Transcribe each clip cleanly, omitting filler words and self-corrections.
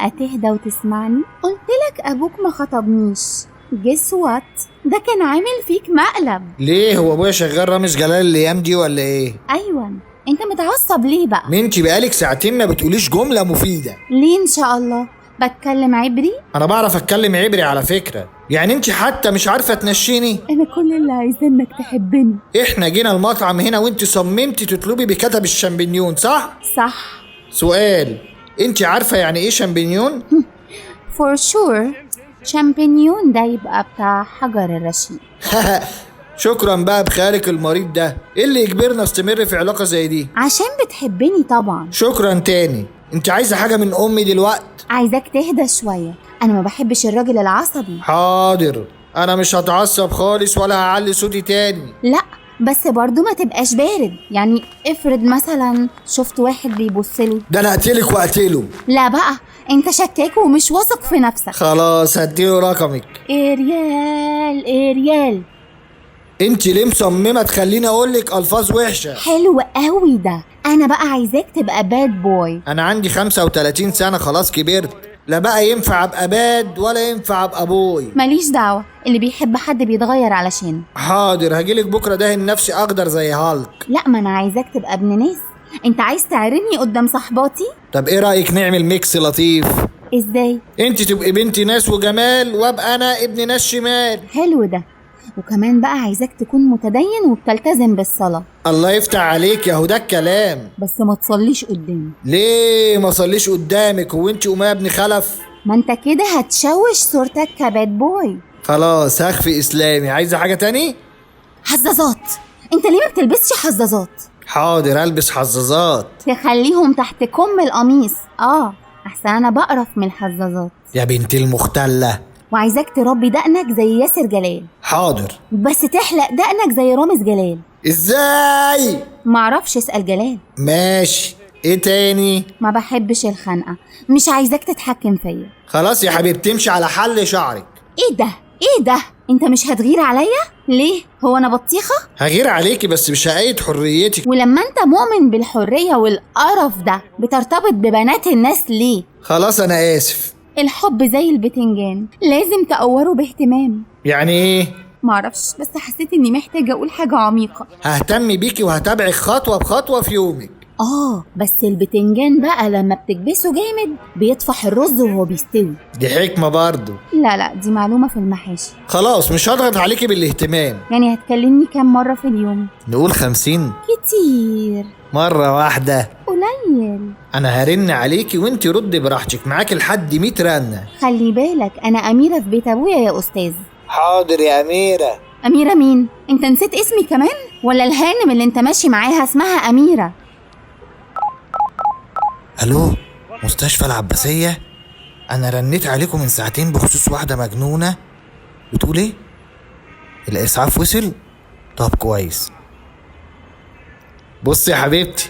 بقى تهدى وتسمعني؟ قلتلك ابوك ما خطبنيش. جس وات ده كان عامل فيك مقلب. ليه هو ابويا شغال رامز جلال الايام دي ولا ايه؟ ايوه. انت متعصب ليه بقى؟ منتي بقالك ساعتين ما بتقوليش جمله مفيده. ليه ان شاء الله؟ بتكلم عبري؟ انا بعرف اتكلم عبري على فكره. يعني انتي حتى مش عارفه تنشيني؟ انا كل اللي عايزاه انك تحبني. احنا جينا المطعم هنا وانتي صممتي تطلبي بكتب الشامبينيون صح؟ صح. سؤال، انتي عارفه يعني ايه شامبينيون؟ فور شور. شامبينيون ده يبقى بتاع حجر الرشيد. شكرا بقى بخالك المريض ده. ايه اللي يجبرنا استمر في علاقه زي دي؟ عشان بتحبني طبعا. شكرا تاني. انت عايزه حاجه من امي دلوقتي؟ عايزاك تهدى شويه، انا ما بحبش الراجل العصبي. حاضر، انا مش هتعصب خالص ولا هعلي صوتي تاني. لا بس برضو ما تبقاش بارد. يعني افرض مثلا شفت واحد بيبصلي، ده انا اقتلك واقتله. لا بقى انت شكاك ومش واثق في نفسك. خلاص هديله رقمك. اريال اريال. انت ليه مصممه تخليني اقولك الفاظ وحشه؟ حلو قوي ده. انا بقى عايزاك تبقى باد بوي. انا عندي 35 سنه خلاص كبرت، لا بقى ينفع ابقى باد ولا ينفع ابقى بوي. ماليش دعوه، اللي بيحب حد بيتغير علشانه. حاضر هجيلك بكره دهن نفسي اقدر زي هالك. لا ما انا عايزاك تبقى ابن ناس. انت عايز تعرني قدام صحباتي؟ طب ايه رايك نعمل ميكس لطيف؟ ازاي؟ انت تبقي بنت ناس وجمال وابقى انا ابن ناس شمال. حلو ده. وكمان بقى عايزاك تكون متدين وبتلتزم بالصلاة. الله يفتح عليك يا هو ده الكلام. بس ما تصليش قدامي. ليه ما صليش قدامك؟ هو انت أمية ابن خلف؟ ما انت كده هتشوش صورتك كباد بوي. خلاص هخفي اسلامي. عايزة حاجة تاني؟ حزازات. انت ليه ما بتلبسش حزازات؟ حاضر البس حزازات. تخليهم تحت كم القميص. احسن انا بقرف من الحزازات. يا بنت المختلة. وعايزاك تربي دقنك زي ياسر جلال. حاضر. بس تحلق دقنك زي رامز جلال. ازاي؟ معرفش، اسأل جلال. ماشي. ايه تاني؟ ما بحبش الخنقة، مش عايزاك تتحكم فيا. خلاص يا حبيبتي امشي على حل شعرك. ايه ده؟ ايه ده؟ انت مش هتغير عليا؟ ليه؟ هو انا بطيخة؟ هغير عليكي بس مش هقيد حريتك. ولما انت مؤمن بالحرية والقرف ده بترتبط ببنات الناس ليه؟ خلاص انا اسف. الحب زي البتنجان، لازم تقوره باهتمام. يعني ايه؟ معرفش، بس حسيت اني محتاجة اقول حاجة عميقة. ههتم بيكي وهتابعك خطوة بخطوة في يومك. بس البتنجان بقى لما بتكبسه جامد بيطفح الرز وهو بيستوي. دي حكمة برضو. لا دي معلومة في المحاشي. خلاص مش هضغط عليكي بالاهتمام. يعني هتكلمني كام مرة في اليوم؟ نقول 50. كتير. مرة واحدة قليل. انا هرن عليكي وانتي ردي براحتك، معاكي لحد 100 رنة. خلي بالك انا أميرة في بيت أبويا يا أستاذ. حاضر يا أميرة. أميرة مين؟ انت نسيت اسمي كمان؟ ولا الهانم اللي انت ماشي معاها اسمها أميرة؟ الو مستشفى العباسية، انا رنيت عليكم من ساعتين بخصوص واحدة مجنونة. بتقول ايه؟ الاسعاف وصل؟ طب كويس. بص يا حبيبتي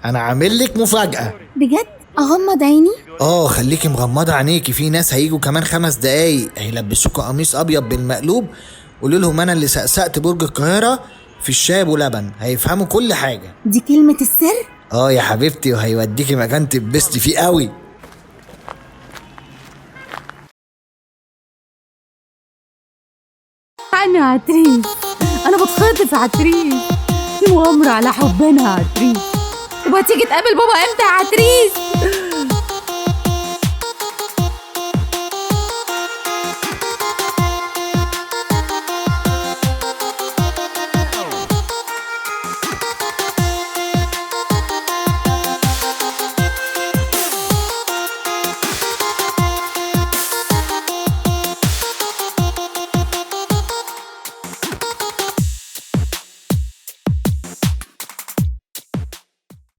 انا عامل لك مفاجأة. بجد؟ اغمض عيني؟ خليكي مغمضة عينيكي، في ناس هيجوا كمان 5 دقايق هيلبسوكوا قميص ابيض بالمقلوب. قولوا لهم انا اللي سقسقت برج القاهرة في الشاي ابو لبن، هيفهموا كل حاجة. دي كلمة السر؟ يا حبيبتي، وهيوديكي مكان تبستي فيه قوي. أنا عتريس، أنا بتخطف عتريس، في مؤامرة على حبنا عتريس. وهتيجي تقابل بابا امتى يا عتريس؟